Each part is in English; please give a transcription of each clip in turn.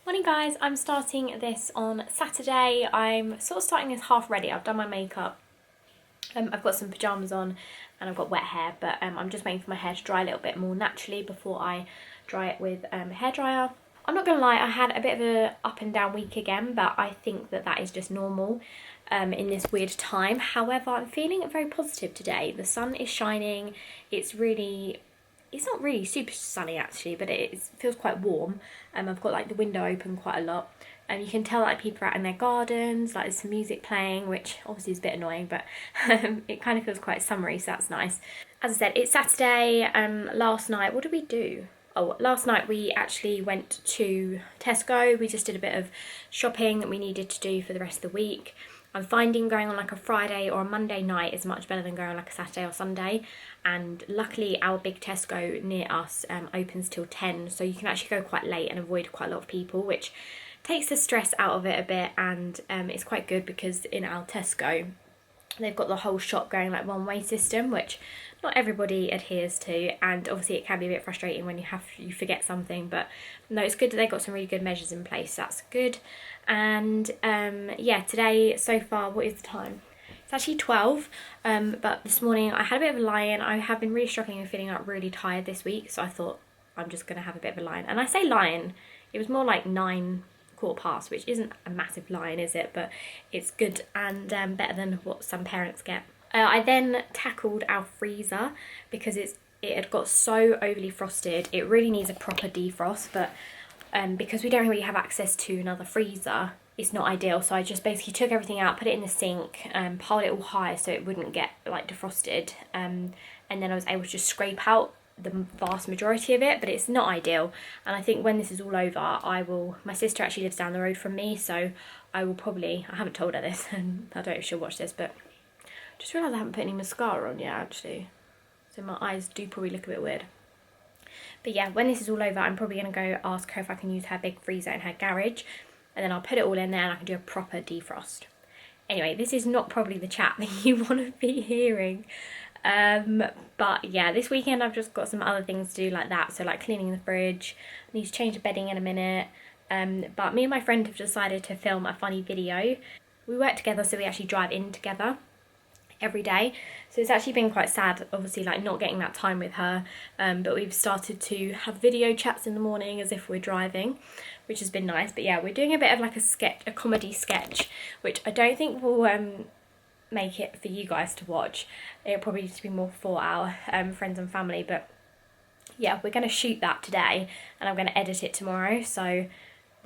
Morning guys, I'm starting this on Saturday. I'm sort of starting this half ready. I've done my makeup. I've got some pyjamas on and I've got wet hair, but I'm just waiting for my hair to dry a little bit more naturally before I dry it with a hairdryer. I'm not gonna lie, I had a bit of a up and down week again, but I think that is just normal in this weird time. However, I'm feeling very positive today. The sun is shining. It's not really super sunny actually, but it feels quite warm. I've got like the window open quite a lot, and you can tell like people are out in their gardens, like there's some music playing, which obviously is a bit annoying, but it kind of feels quite summery, so that's nice. As I said, it's Saturday. Last night, what did we do? Oh, last night we actually went to Tesco. We just did a bit of shopping that we needed to do for the rest of the week. I'm finding going on like a Friday or a Monday night is much better than going on like a Saturday or Sunday. And luckily our big Tesco near us opens till 10, so you can actually go quite late and avoid quite a lot of people, which takes the stress out of it a bit. And it's quite good because in our Tesco they've got the whole shop going like one-way system, which not everybody adheres to, and obviously it can be a bit frustrating when you forget something, but no, it's good that they've got some really good measures in place. That's good. And yeah, today so far, what is the time? It's actually 12, but this morning I had a bit of a lie-in. I have been really struggling with feeling like really tired this week, so I thought I'm just going to have a bit of a lie-in. And I say lie-in, it was more like 9 quarter past, which isn't a massive lie-in, is it? But it's good and better than what some parents get. I then tackled our freezer because it had got so overly frosted. It really needs a proper defrost, but because we don't really have access to another freezer, it's not ideal. So I just basically took everything out, put it in the sink, piled it all high so it wouldn't get like defrosted, and then I was able to just scrape out the vast majority of it, but it's not ideal. And I think when this is all over, my sister actually lives down the road from me, so I will probably, I haven't told her this and I don't know if she'll watch this, but just realised I haven't put any mascara on yet actually, so my eyes do probably look a bit weird. But yeah, when this is all over, I'm probably going to go ask her if I can use her big freezer in her garage, and then I'll put it all in there and I can do a proper defrost. Anyway, this is not probably the chat that you want to be hearing. But yeah, this weekend I've just got some other things to do like that. So like cleaning the fridge, I need to change the bedding in a minute. But me and my friend have decided to film a funny video. We work together, so we actually drive in together every day, so it's actually been quite sad obviously like not getting that time with her, but we've started to have video chats in the morning as if we're driving, which has been nice. But yeah, we're doing a bit of like a comedy sketch, which I don't think will make it for you guys to watch. It'll probably just be more for our friends and family, but yeah, we're going to shoot that today and I'm going to edit it tomorrow, so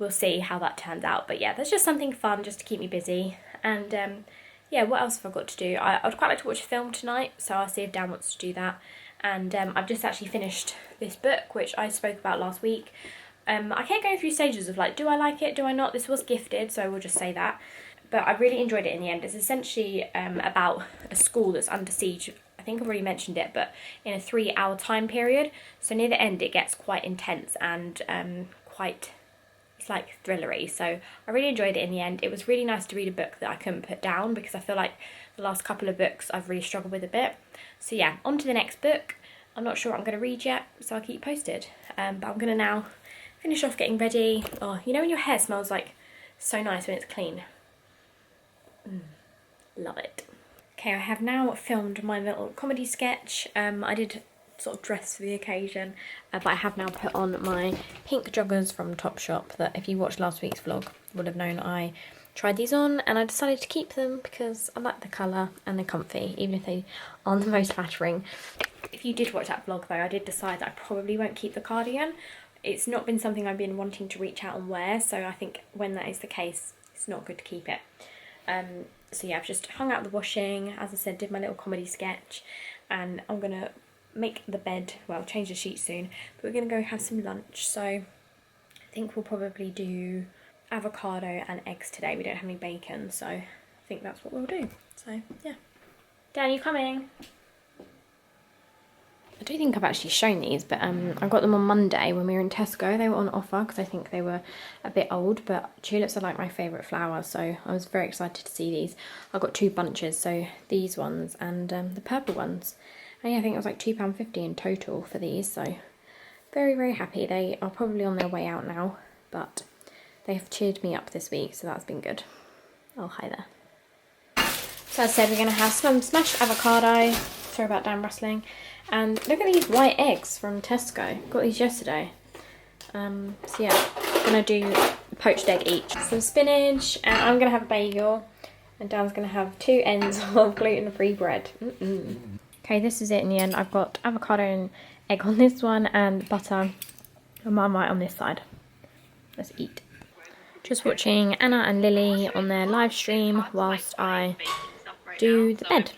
we'll see how that turns out. But yeah, there's just something fun just to keep me busy. And yeah, what else have I got to do? I'd quite like to watch a film tonight, so I'll see if Dan wants to do that. And I've just actually finished this book, which I spoke about last week. I kept going through stages of like, do I like it, do I not? This was gifted, so I will just say that. But I really enjoyed it in the end. It's essentially about a school that's under siege. I think I've already mentioned it, but in a 3-hour time period. So near the end it gets quite intense and it's like thrillery, so I really enjoyed it in the end. It was really nice to read a book that I couldn't put down, because I feel like the last couple of books I've really struggled with a bit. So yeah, on to the next book. I'm not sure what I'm going to read yet, so I'll keep you posted. But I'm going to now finish off getting ready. Oh, you know when your hair smells like so nice when it's clean? Love it. Okay, I have now filmed my little comedy sketch. I did sort of dress for the occasion, but I have now put on my pink joggers from Topshop that if you watched last week's vlog would have known I tried these on, and I decided to keep them because I like the colour and they're comfy, even if they aren't the most flattering. If you did watch that vlog though, I did decide that I probably won't keep the cardigan. It's not been something I've been wanting to reach out and wear, so I think when that is the case, it's not good to keep it. So yeah, I've just hung out the washing, as I said, did my little comedy sketch, and I'm gonna make the bed, well, change the sheets soon, but we're gonna go have some lunch. So I think we'll probably do avocado and eggs today. We don't have any bacon, so I think that's what we'll do. So yeah. Dan, you coming? I don't think I've actually shown these, but I got them on Monday when we were in Tesco. They were on offer because I think they were a bit old, but tulips are like my favourite flower, so I was very excited to see these. I got 2 bunches, so these ones and the purple ones. And yeah, I think it was like £2.50 in total for these, so very, very happy. They are probably on their way out now, but They have cheered me up this week, so that's been good. Oh, hi there. So as I said, we're going to have some smashed avocado. Sorry about Dan rustling. And look at these white eggs from Tesco. Got these yesterday. So yeah, I'm going to do poached egg each. Some spinach, and I'm going to have a bagel. And Dan's going to have 2 ends of gluten-free bread. Okay, this is it in the end. I've got avocado and egg on this one, and butter and Marmite on this side. Let's eat. Just watching Anna and Lily on their live stream whilst I do the bed.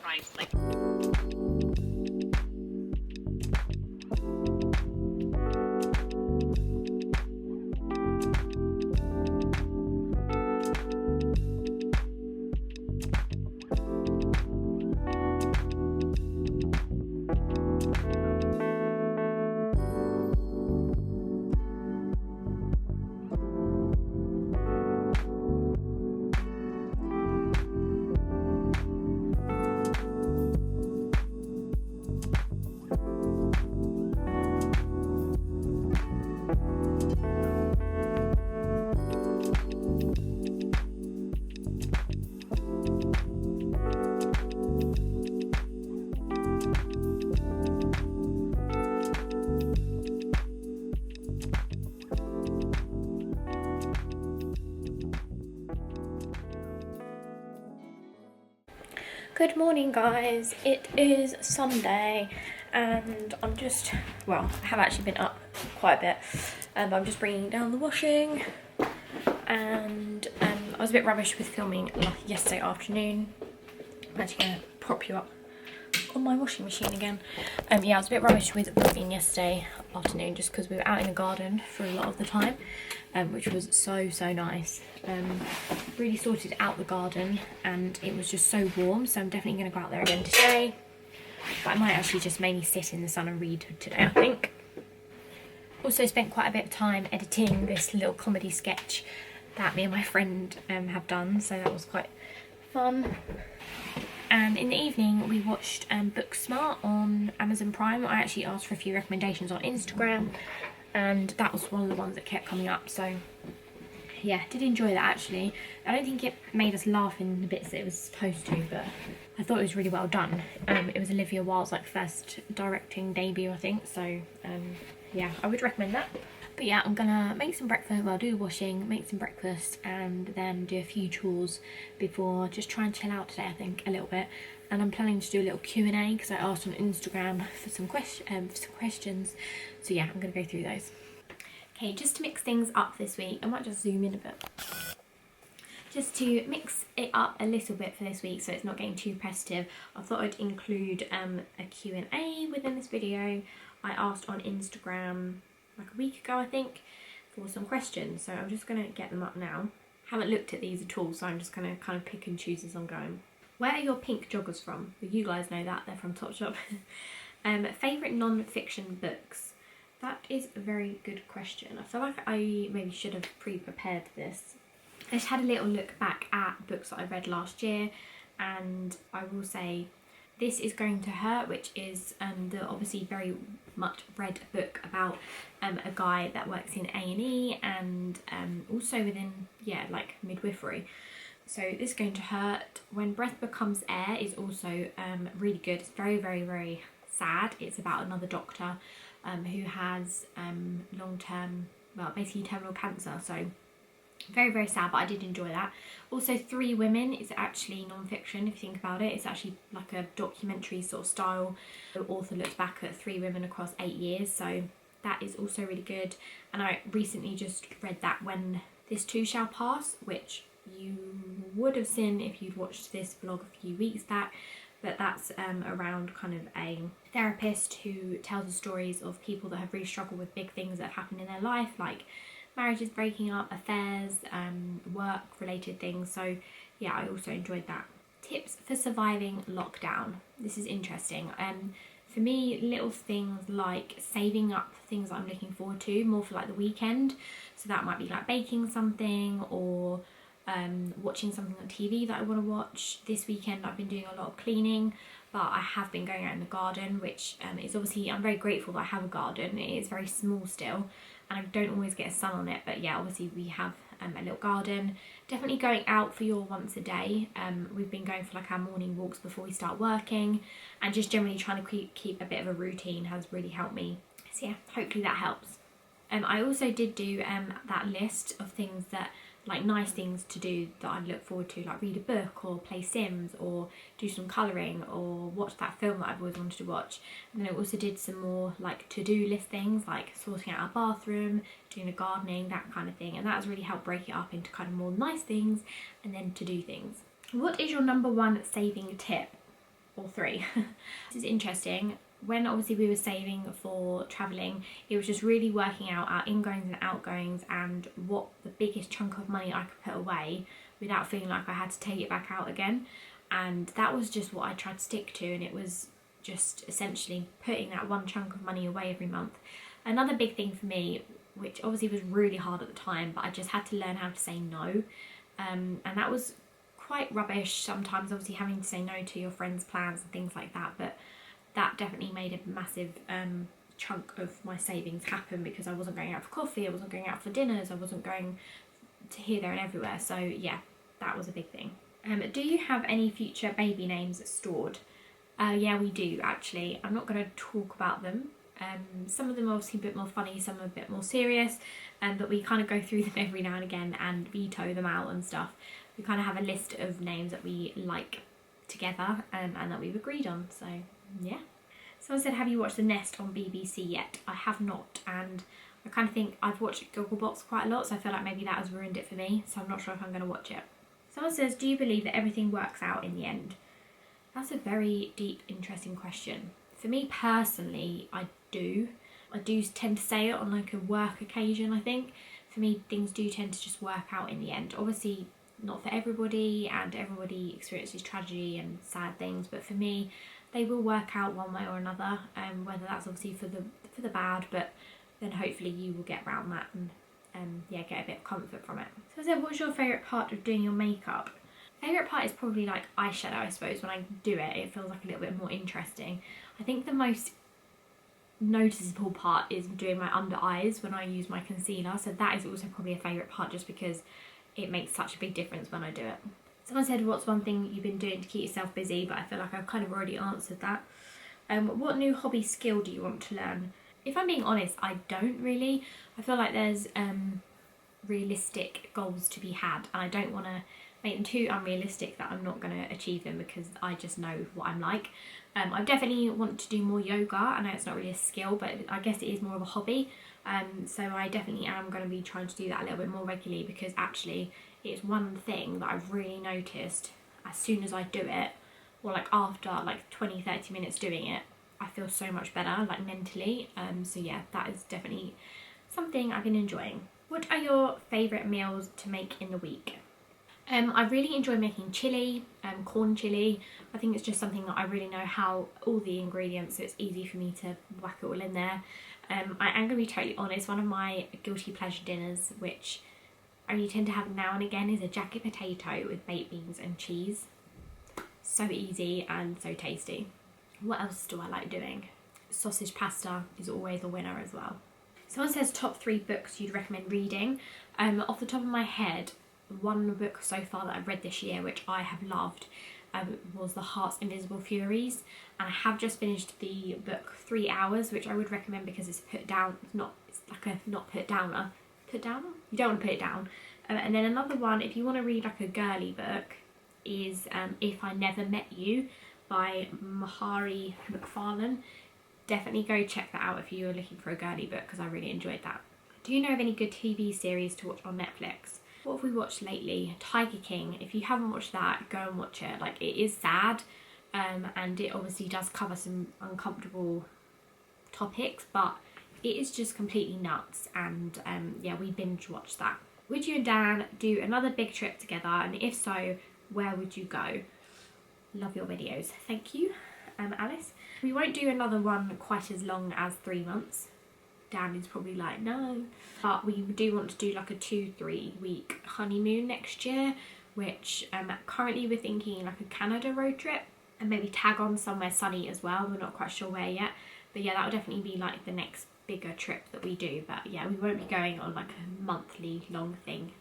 Good morning, guys. It is Sunday and I'm just, well, I have actually been up quite a bit, but I'm just bringing down the washing, and I was a bit rubbish with filming yesterday afternoon. I'm actually going to prop you up on my washing machine again. Yeah, I was a bit rubbish with vlogging yesterday afternoon just because we were out in the garden for a lot of the time, which was so nice. Really sorted out the garden and it was just so warm, so I'm definitely going to go out there again today. But I might actually just mainly sit in the sun and read today, I think. Also spent quite a bit of time editing this little comedy sketch that me and my friend have done, so that was quite fun. And in the evening we watched Booksmart on Amazon Prime. I actually asked for a few recommendations on Instagram and that was one of the ones that kept coming up, so yeah, did enjoy that actually. I don't think it made us laugh in the bits that it was supposed to, but I thought it was really well done. It was Olivia Wilde's first directing debut, I think, so yeah, I would recommend that. But yeah, I'm gonna make some breakfast, well, do the washing, make some breakfast, and then do a few chores before just try and chill out today, I think, a little bit. And I'm planning to do a little Q&A because I asked on Instagram for some questions. So yeah, I'm gonna go through those. Okay, just to mix things up this week, I might just zoom in a bit. Just to mix it up a little bit for this week so it's not getting too repetitive, I thought I'd include a Q&A within this video. I asked on Instagram like a week ago, I think, for some questions, so I'm just going to get them up now. Haven't looked at these at all, so I'm just going to kind of pick and choose as I'm going. Where are your pink joggers from? Well, you guys know that, they're from Topshop. Favourite non-fiction books? That is a very good question. I feel like I maybe should have pre-prepared this. I just had a little look back at books that I read last year, and I will say This Is Going to Hurt, which is the obviously very much read book about a guy that works in A&E and also within, yeah, like midwifery. So This Is Going to Hurt, When Breath Becomes Air is also really good. It's very sad. It's about another doctor who has long-term, well, basically terminal cancer. So very sad, but I did enjoy that. Also, Three Women is actually non-fiction, if you think about it. It's actually like a documentary sort of style. The author looks back at 3 women across 8 years, so that is also really good. And I recently just read that When This Too Shall Pass, which you would have seen if you'd watched this vlog a few weeks back. But that's around kind of a therapist who tells the stories of people that have really struggled with big things that have happened in their life, like marriages breaking up, affairs, work-related things. So yeah, I also enjoyed that. Tips for surviving lockdown. This is interesting. For me, little things like saving up things that I'm looking forward to, more for like the weekend. So that might be like baking something or watching something on TV that I want to watch. This weekend I've been doing a lot of cleaning, but I have been going out in the garden, which is obviously, I'm very grateful that I have a garden. It is very small still and I don't always get sun on it, but yeah, obviously we have a little garden. Definitely going out for your once a day. We've been going for like our morning walks before we start working, and just generally trying to keep a bit of a routine has really helped me. So yeah, hopefully that helps. I also did do that list of things that, like nice things to do that I look forward to, like read a book or play Sims or do some colouring or watch that film that I've always wanted to watch. And then I also did some more like to-do list things, like sorting out our bathroom, doing the gardening, that kind of thing. And that has really helped break it up into kind of more nice things and then to-do things. What is your number one saving tip? Or 3. This is interesting. When obviously we were saving for travelling, it was just really working out our ingoings and outgoings and what the biggest chunk of money I could put away without feeling like I had to take it back out again. And that was just what I tried to stick to, and it was just essentially putting that one chunk of money away every month. Another big thing for me, which obviously was really hard at the time, but I just had to learn how to say no. And that was quite rubbish sometimes, obviously having to say no to your friends' plans and things like that, but that definitely made a massive chunk of my savings happen, because I wasn't going out for coffee, I wasn't going out for dinners, I wasn't going to here, there and everywhere. So yeah, that was a big thing. Do you have any future baby names stored? Yeah, we do actually. I'm not going to talk about them. Some of them are obviously a bit more funny, some are a bit more serious, but we kind of go through them every now and again and veto them out and stuff. We kind of have a list of names that we like together and that we've agreed on, so yeah. Someone said, have you watched The Nest on BBC yet? I have not, and I kind of think I've watched Gogglebox quite a lot, so I feel like maybe that has ruined it for me, so I'm not sure if I'm going to watch it. Someone says, do you believe that everything works out in the end? That's a very deep, interesting question. For me personally, I do. I do tend to say it on like a work occasion, I think. For me, things do tend to just work out in the end. Obviously, not for everybody, and everybody experiences tragedy and sad things, but for me, they will work out one way or another, whether that's obviously for the bad, but then hopefully you will get around that and yeah, get a bit of comfort from it. So I said, what's your favourite part of doing your makeup? Favourite part is probably like eyeshadow, I suppose. When I do it, it feels like a little bit more interesting. I think the most noticeable part is doing my under eyes when I use my concealer, so that is also probably a favourite part, just because it makes such a big difference when I do it. Someone said, what's one thing you've been doing to keep yourself busy? But I feel like I've kind of already answered that. What new hobby skill do you want to learn? If I'm being honest, I don't really. I feel like there's realistic goals to be had, and I don't want to make them too unrealistic that I'm not going to achieve them, because I just know what I'm like. I definitely want to do more yoga. I know it's not really a skill, but I guess it is more of a hobby. So I definitely am going to be trying to do that a little bit more regularly, because actually it's one thing that I've really noticed as soon as I do it, or like after like 20-30 minutes doing it, I feel so much better, like mentally. So yeah, that is definitely something I've been enjoying. What are your favourite meals to make in the week? I really enjoy making chilli, corn chilli. I think it's just something that I really know how all the ingredients, so it's easy for me to whack it all in there. I am going to be totally honest, one of my guilty pleasure dinners, which I really tend to have now and again, is a jacket potato with baked beans and cheese. So easy and so tasty. What else do I like doing? Sausage pasta is always a winner as well. Someone says top 3 books you'd recommend reading. Off the top of my head, one book so far that I've read this year, which I have loved, was The Heart's Invisible Furies, and I have just finished the book 3 Hours, which I would recommend because it's put down. It's like a not put downer. Put downer? You don't want to put it down. And then another one, if you want to read like a girly book, is If I Never Met You by Mahari McFarlane. Definitely go check that out if you're looking for a girly book, because I really enjoyed that. Do you know of any good TV series to watch on Netflix? What have we watched lately? Tiger King. If you haven't watched that, go and watch it. Like, it is sad, and it obviously does cover some uncomfortable topics, but it is just completely nuts, and yeah, we binge watched that. Would you and Dan do another big trip together, and if so, where would you go? Love your videos. Thank you, Alice. We won't do another one quite as long as 3 months. Dan is probably like, no. But we do want to do like a 2-3 week honeymoon next year, which currently we're thinking like a Canada road trip, and maybe tag on somewhere sunny as well. We're not quite sure where yet. But yeah, that will definitely be like the next bigger trip that we do. But yeah, we won't be going on like a monthly long thing.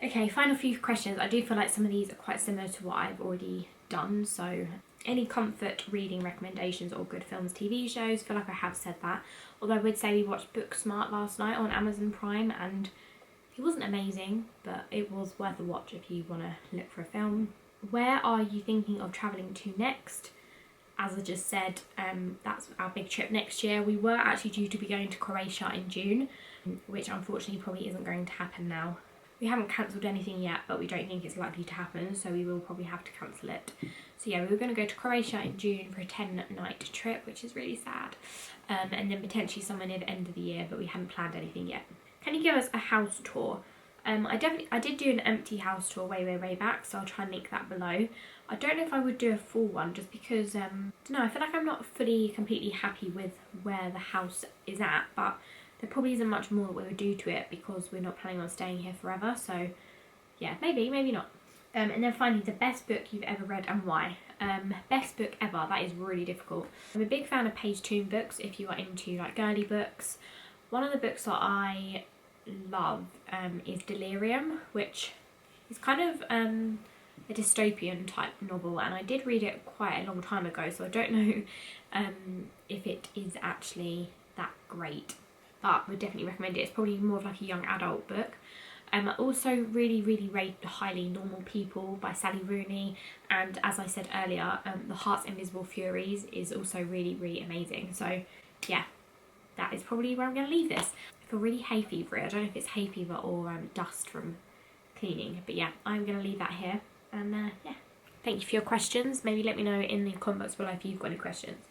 Okay, final few questions. I do feel like some of these are quite similar to what I've already done, so any comfort reading recommendations or good films, TV shows? I feel like I have said that. Although I would say we watched Booksmart last night on Amazon Prime, and it wasn't amazing, but it was worth a watch if you want to look for a film. Where are you thinking of travelling to next? As I just said, that's our big trip next year. We were actually due to be going to Croatia in June, which unfortunately probably isn't going to happen now. We haven't cancelled anything yet, but we don't think it's likely to happen, so we will probably have to cancel it. So yeah, we were going to go to Croatia in June for a 10-night trip, which is really sad. And then potentially somewhere near the end of the year, but we haven't planned anything yet. Can you give us a house tour? I did do an empty house tour way back, so I'll try and link that below. I don't know if I would do a full one, just because, I don't know, I feel like I'm not completely happy with where the house is at, but there probably isn't much more that we would do to it because we're not planning on staying here forever, so yeah, maybe not. And then finally, the best book you've ever read and why. Best book ever, that is really difficult. I'm a big fan of page turn books if you are into like girly books. One of the books that I love is Delirium, which is kind of a dystopian type novel, and I did read it quite a long time ago, so I don't know if it is actually that great, but would definitely recommend it. It's probably more of like a young adult book. I also really rate highly Normal People by Sally Rooney, and as I said earlier, The Heart's Invisible Furies is also really amazing. So yeah, that is probably where I'm going to leave this. I feel really hay fevery. I don't know if it's hay fever or dust from cleaning, but yeah, I'm going to leave that here. And yeah, thank you for your questions. Maybe let me know in the comment box below if you've got any questions.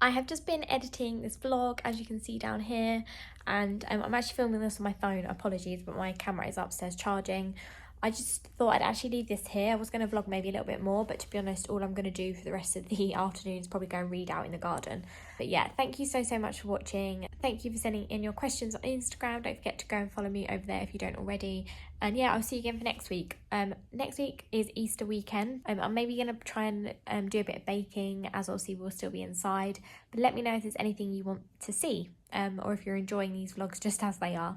I have just been editing this vlog, as you can see down here, and I'm actually filming this on my phone. Apologies, but my camera is upstairs charging. I just thought I'd actually leave this here. I was going to vlog maybe a little bit more, but to be honest, all I'm going to do for the rest of the afternoon is probably go and read out in the garden. But yeah, thank you so much for watching. Thank you for sending in your questions on Instagram. Don't forget to go and follow me over there if you don't already. And yeah, I'll see you again for next week. Next week is Easter weekend. I'm maybe going to try and do a bit of baking, as obviously we'll still be inside. But let me know if there's anything you want to see, or if you're enjoying these vlogs just as they are.